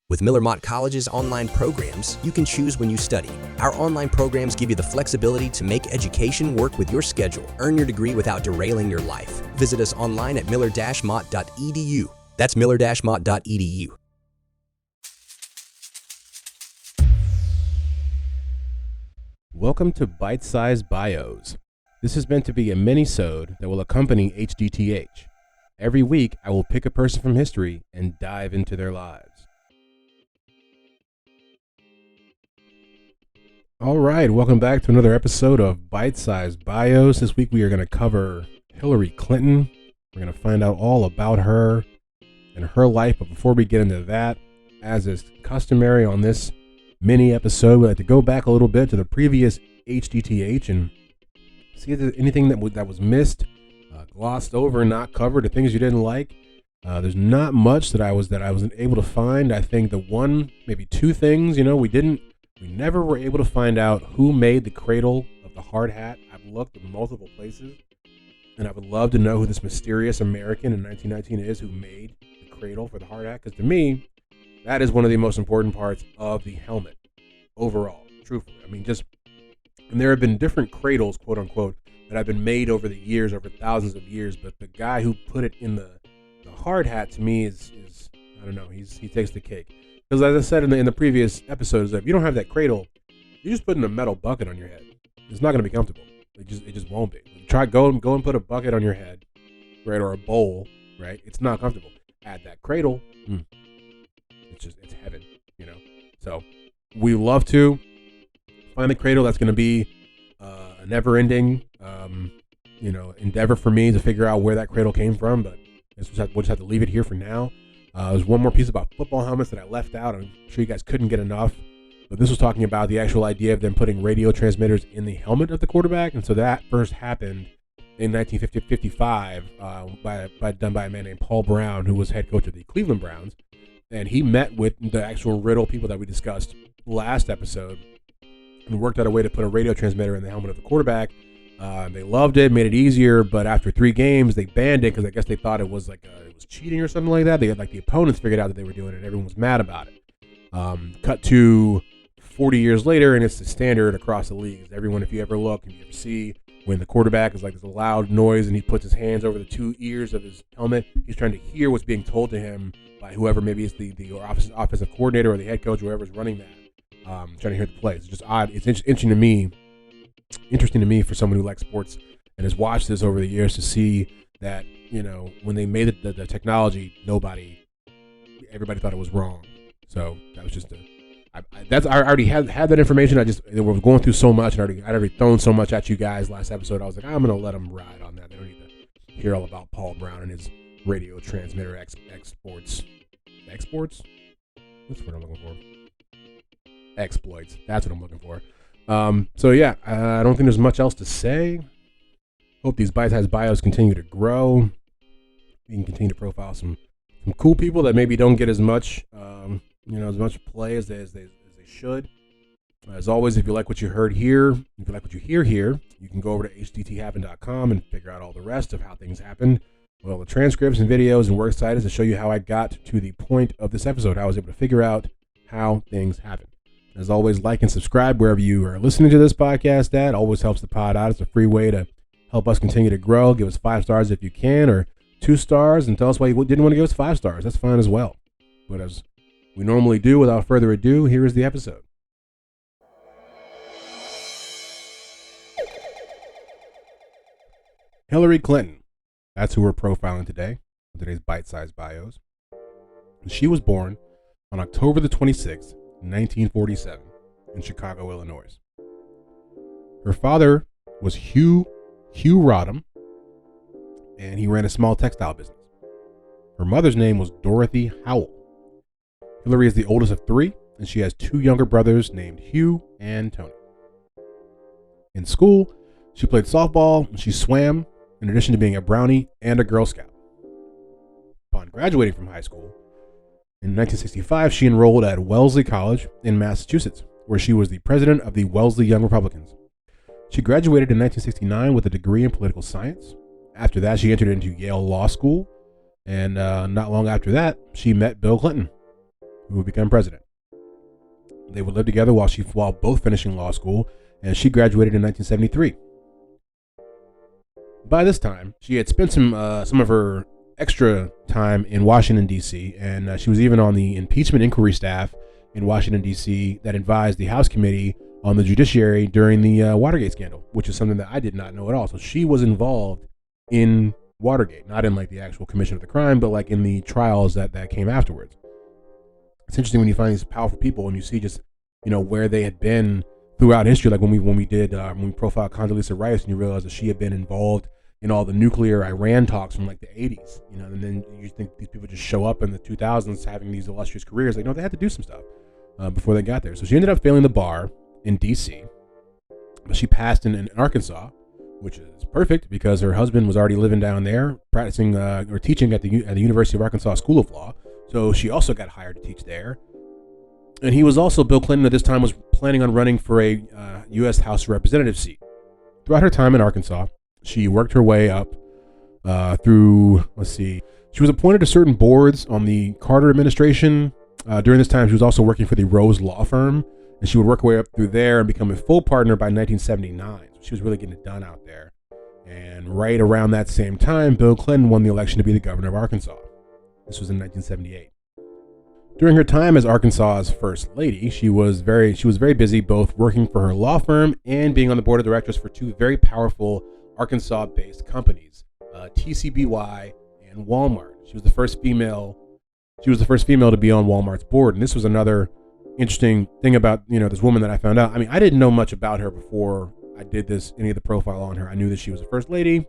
With Miller Mott College's online programs, you can choose when you study. Our online programs give you the flexibility to make education work with your schedule. Earn your degree without derailing your life. Visit us online at miller-mott.edu. That's miller-mott.edu. Welcome to Bite Size Bios. This is meant to be a mini-sode that will accompany HDTH. Every week, I will pick a person from history and dive into their lives. All right, welcome back to another episode of Bite Size Bios. This week we are going to cover Hilary Clinton. We're going to find out all about her and her life. But before we get into that, as is customary on this mini episode, we like to go back a little bit to the previous HDTH and see if there's anything that was missed, glossed over, not covered, the things you didn't like. There's not much that I wasn't able to find. I think the one, maybe two things, we never were able to find out who made the cradle of the hard hat. I've looked in multiple places, and I would love to know who this mysterious American in 1919 is who made the cradle for the hard hat, because to me, that is one of the most important parts of the helmet overall, truthfully. And there have been different cradles, quote unquote, that have been made over the years, over thousands of years, but the guy who put it in the hard hat, to me, is I don't know, he takes the cake. Because as I said in the previous episodes, if you don't have that cradle, you're just putting a metal bucket on your head. It's not going to be comfortable. It just won't be. Go and put a bucket on your head, right, or a bowl, right? It's not comfortable. Add that cradle, it's heaven, So we love to find the cradle. That's going to be a never-ending, endeavor for me to figure out where that cradle came from. But we'll just have to leave it here for now. There's one more piece about football helmets that I left out. I'm sure you guys couldn't get enough. But this was talking about the actual idea of them putting radio transmitters in the helmet of the quarterback. And so that first happened in 1955 done by a man named Paul Brown, who was head coach of the Cleveland Browns. And he met with the actual Riddle people that we discussed last episode and worked out a way to put a radio transmitter in the helmet of the quarterback. They loved it, made it easier, but after 3 games, they banned it because I guess they thought it was it was cheating or something like that. They had the opponents figured out that they were doing it, and everyone was mad about it. Cut to 40 years later, and it's the standard across the league. Everyone, if you ever see when the quarterback is there's a loud noise and he puts his hands over the 2 ears of his helmet, he's trying to hear what's being told to him by whoever, maybe it's the offensive coordinator or the head coach, whoever's running that, trying to hear the plays. It's just odd. It's interesting to me for someone who likes sports and has watched this over the years to see that, when they made the technology, everybody thought it was wrong. So that was just I already had that information. They were going through so much, and I'd already thrown so much at you guys last episode. I was like, I'm going to let them ride on that. They don't need to hear all about Paul Brown and his radio transmitter exports. Exports? What's what I'm looking for? Exploits. That's what I'm looking for. So yeah, I don't think there's much else to say. Hope these bite-sized bios continue to grow. We can continue to profile some cool people that maybe don't get as much, as much play as they should. As always, if you like what you heard here, if you like what you hear here, you can go over to hdthappen.com and figure out all the rest of how things happened. Well, the transcripts and videos and works cited to show you how I got to the point of this episode, how I was able to figure out how things happen. As always, like and subscribe wherever you are listening to this podcast at. Always helps the pod out. It's a free way to help us continue to grow. Give us 5 stars if you can, or 2 stars, and tell us why you didn't want to give us 5 stars. That's fine as well. But as we normally do, without further ado, here is the episode. Hilary Clinton. That's who we're profiling today on today's bite-sized bios. She was born on October the 26th, 1947, in Chicago, Illinois. Her father was Hugh Rodham, and he ran a small textile business. Her mother's name was Dorothy Howell. Hilary is the oldest of 3, and she has 2 younger brothers named Hugh and Tony. In school, she played softball and she swam, in addition to being a Brownie and a Girl Scout. Upon graduating from high school, in 1965, she enrolled at Wellesley College in Massachusetts, where she was the president of the Wellesley Young Republicans. She graduated in 1969 with a degree in political science. After that, she entered into Yale Law School, and not long after that, she met Bill Clinton, who would become president. They would live together while both finishing law school, and she graduated in 1973. By this time, she had spent some of her extra time in Washington, D.C., and she was even on the impeachment inquiry staff in Washington, D.C. that advised the House Committee on the Judiciary during the Watergate scandal, which is something that I did not know at all. So she was involved in Watergate, not in like the actual commission of the crime, but like in the trials that came afterwards. It's interesting when you find these powerful people and you see just, where they had been throughout history. Like when we profiled Condoleezza Rice, and you realize that she had been involved in all the nuclear Iran talks from like the 80s, and then you think these people just show up in the 2000s having these illustrious careers. Like, no, they had to do some stuff before they got there. So she ended up failing the bar in D.C., but she passed in Arkansas, which is perfect because her husband was already living down there, practicing or teaching at the University of Arkansas School of Law. So she also got hired to teach there. And Bill Clinton at this time was planning on running for a U.S. House of Representatives seat. Throughout her time in Arkansas, she worked her way up through, she was appointed to certain boards on the Carter administration. During this time, she was also working for the Rose Law Firm, and she would work her way up through there and become a full partner by 1979. So she was really getting it done out there. And right around that same time, Bill Clinton won the election to be the governor of Arkansas. This was in 1978. During her time as Arkansas's first lady, she was very busy both working for her law firm and being on the board of directors for two very powerful Arkansas-based companies, TCBY and Walmart. She was the first female to be on Walmart's board, and this was another interesting thing about this woman that I found out. I mean, I didn't know much about her before I did any of the profile on her. I knew that she was the first lady.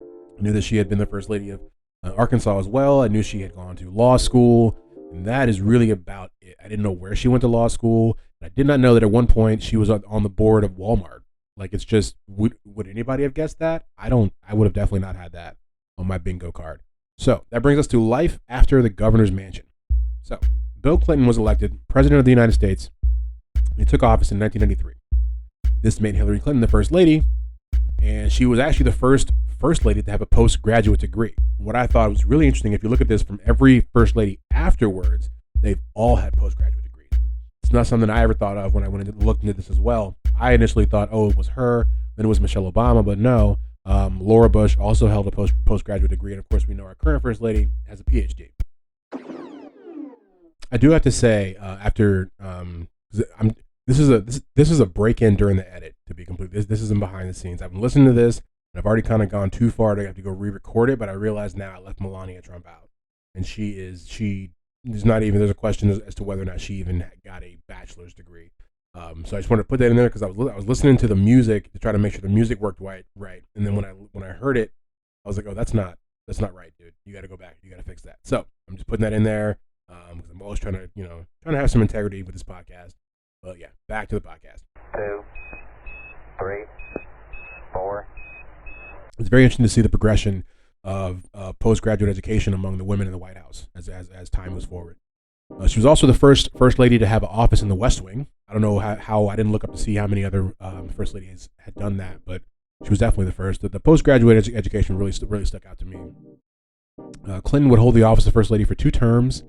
I knew that she had been the first lady of Arkansas as well. I knew she had gone to law school, and that is really about it. I didn't know where she went to law school, and I did not know that at one point she was on the board of Walmart. Like, it's just, would anybody have guessed that? I would have definitely not had that on my bingo card. So that brings us to life after the governor's mansion. So Bill Clinton was elected president of the United States. He took office in 1993. This made Hilary Clinton the first lady, and she was actually the first lady to have a postgraduate degree. What I thought was really interesting, if you look at this from every first lady afterwards, they've all had postgraduate degrees. It's not something I ever thought of when I went and looked into this as well. I initially thought, it was her, then it was Michelle Obama, but no. Laura Bush also held a postgraduate degree, and of course we know our current first lady has a PhD. I do have to say, this is a break-in during the edit, to be complete. This isn't behind the scenes. I've been listening to this, and I've already kind of gone too far to have to go re-record it, but I realize now I left Melania Trump out, and there's a question as to whether or not she even got a bachelor's degree. So I just wanted to put that in there because I was listening to the music to try to make sure the music worked right. And then when I heard it, I was like, that's not right, dude. You got to go back. You got to fix that. So I'm just putting that in there because I'm always trying to have some integrity with this podcast. But yeah, back to the podcast. 2, 3, 4. It's very interesting to see the progression of postgraduate education among the women in the White House as time moves forward. She was also the first lady to have an office in the West Wing. I don't know how I didn't look up to see how many other first ladies had done that, but she was definitely the first. The postgraduate education really stuck out to me. Clinton would hold the office of first lady for 2 terms,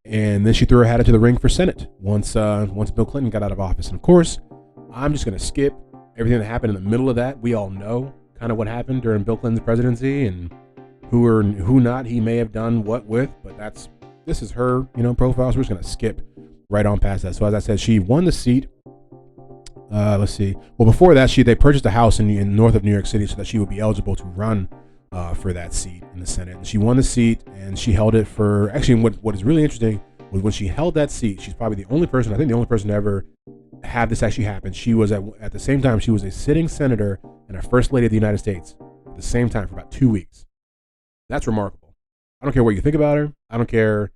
and then she threw her hat into the ring for Senate once Bill Clinton got out of office. And of course, I'm just going to skip everything that happened in the middle of that. We all know kind of what happened during Bill Clinton's presidency and who or who not he may have done what with, but this is her, profile, so we're just going to skip right on past that. So as I said, she won the seat. Let's see. Well, before that, they purchased a house in north of New York City so that she would be eligible to run for that seat in the Senate. And she won the seat, and she held it for, actually, what is really interesting was when she held that seat, she's probably the only person to ever have this actually happen. She was at the same time, she was a sitting senator and a first lady of the United States at the same time for about 2 weeks. That's remarkable. I don't care what you think about her. I don't care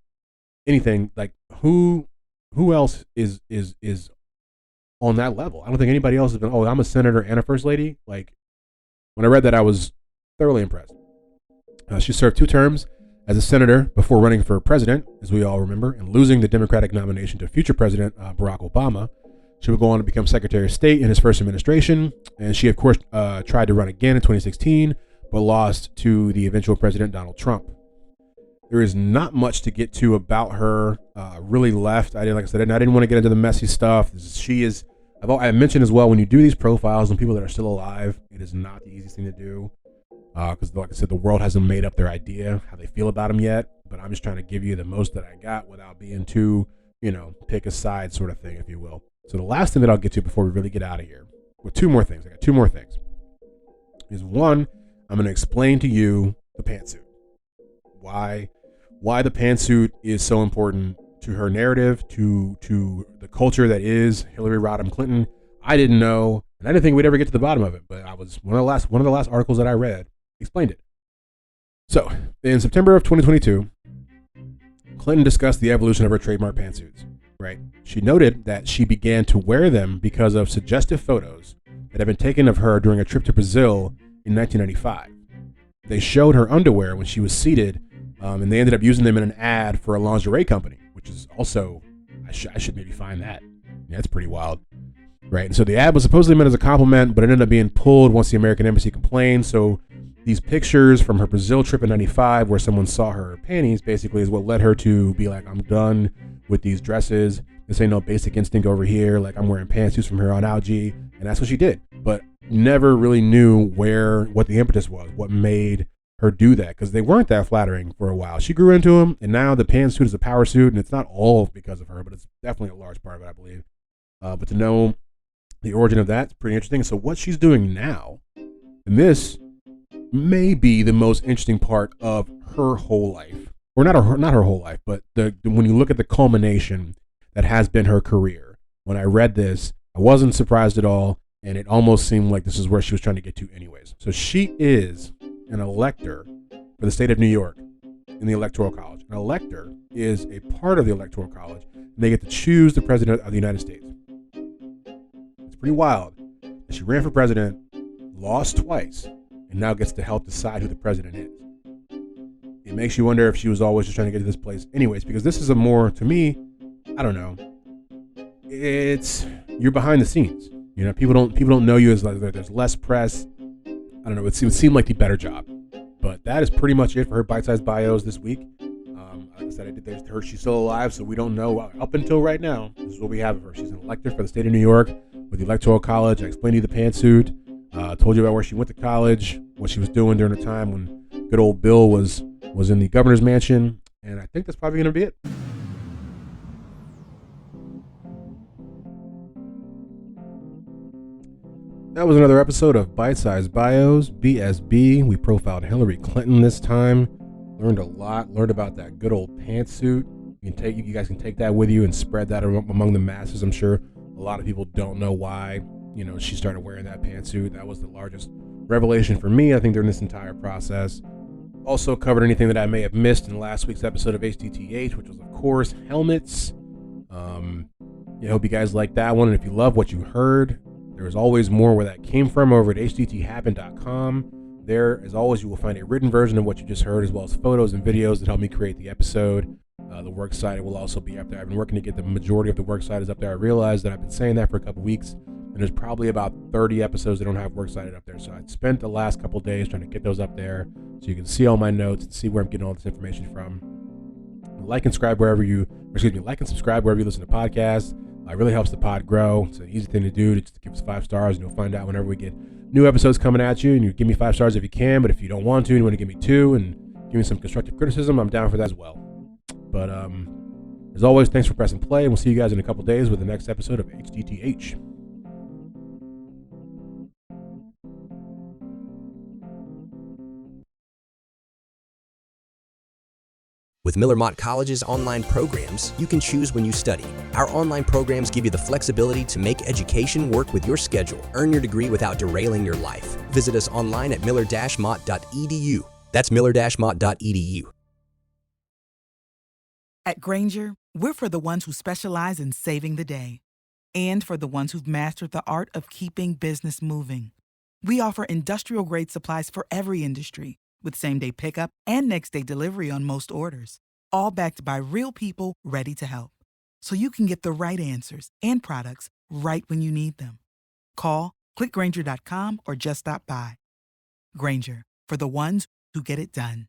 anything. Like who else is on that level? I don't think anybody else has been. I'm a senator and a first lady. Like when I read that, I was thoroughly impressed. She served 2 terms as a senator before running for president, as we all remember, and losing the Democratic nomination to future President Barack Obama. She would go on to become Secretary of State in his first administration, and she, of course, tried to run again in 2016, but lost to the eventual President Donald Trump. There is not much to get to about her. Really left. Like I said, I didn't want to get into the messy stuff. I mentioned as well, when you do these profiles on people that are still alive, it is not the easiest thing to do. Because like I said, the world hasn't made up their idea, how they feel about them yet. But I'm just trying to give you the most that I got without being too, pick a side sort of thing, if you will. So the last thing that I'll get to before we really get out of here, with two more things. I got two more things. Is one, I'm going to explain to you the pantsuit. Why the pantsuit is so important to her narrative, to the culture that is Hillary Clinton. I didn't know, and I didn't think we'd ever get to the bottom of it, but one of the last articles that I read explained it. So, in September of 2022, Clinton discussed the evolution of her trademark pantsuits, right? She noted that she began to wear them because of suggestive photos that had been taken of her during a trip to Brazil in 1995. They showed her underwear when she was seated, and they ended up using them in an ad for a lingerie company, which is also, I should maybe find that. Yeah, that's pretty wild, right? And so the ad was supposedly meant as a compliment, but it ended up being pulled once the American embassy complained. So these pictures from her Brazil trip in 95, where someone saw her panties, basically is what led her to be like, I'm done with these dresses. This ain't no Basic Instinct over here. Like, I'm wearing pantsuits from here on out, G. And that's what she did. But never really knew what the impetus was, what made her do that, because they weren't that flattering for a while. She grew into them, and now the pantsuit is a power suit, and it's not all because of her, but it's definitely a large part of it, I believe. But to know the origin of that's pretty interesting. So what she's doing now, and this may be the most interesting part of her whole life, or not her whole life, but when you look at the culmination that has been her career. When I read this, I wasn't surprised at all, and it almost seemed like this is where she was trying to get to anyways. So she is an elector for the state of New York in the Electoral College. An elector is a part of the Electoral College, and they get to choose the president of the United States. It's pretty wild. She ran for president, lost twice, and now gets to help decide who the president is. It makes you wonder if she was always just trying to get to this place anyways, because this is to me, I don't know. You're behind the scenes. People don't know you as like, there's less press. I don't know. It would seem like the better job, but that is pretty much it for her bite-sized bios this week. Like I said, she's still alive, so we don't know up until right now. This is what we have of her. She's an elector for the state of New York with the Electoral College. I explained to you the pantsuit. Told you about where she went to college, what she was doing during the time when good old Bill was in the governor's mansion, and I think that's probably going to be it. That was another episode of Bite Size Bios, BSB. We profiled Hillary Clinton this time. Learned a lot. Learned about that good old pantsuit. You guys can take that with you and spread that among the masses. I'm sure a lot of people don't know why, she started wearing that pantsuit. That was the largest revelation for me, I think, during this entire process. Also covered anything that I may have missed in last week's episode of HTTH, which was, of course, helmets. I hope you guys liked that one. And if you love what you heard, there is always more where that came from over at hdthappen.com. There, as always, you will find a written version of what you just heard, as well as photos and videos that helped me create the episode. The works site will also be up there. I've been working to get the majority of the works site is up there. I realized that I've been saying that for a couple weeks, and there's probably about 30 episodes that don't have works cited up there. So I spent the last couple days trying to get those up there so you can see all my notes and see where I'm getting all this information from. Like and subscribe wherever you listen to podcasts. It really helps the pod grow. It's an easy thing to do. Just give us 5 stars, and you'll find out whenever we get new episodes coming at you. And you give me 5 stars if you can, but if you don't want to, and you want to give me 2 and give me some constructive criticism, I'm down for that as well. But as always, thanks for pressing play, and we'll see you guys in a couple days with the next episode of HDTH. With Miller Mott College's online programs, you can choose when you study. Our online programs give you the flexibility to make education work with your schedule. Earn your degree without derailing your life. Visit us online at miller-mott.edu. That's miller-mott.edu. At Grainger, we're for the ones who specialize in saving the day and for the ones who've mastered the art of keeping business moving. We offer industrial-grade supplies for every industry, with same-day pickup and next-day delivery on most orders, all backed by real people ready to help. So you can get the right answers and products right when you need them. Call, click Grainger.com, or just stop by. Grainger, for the ones who get it done.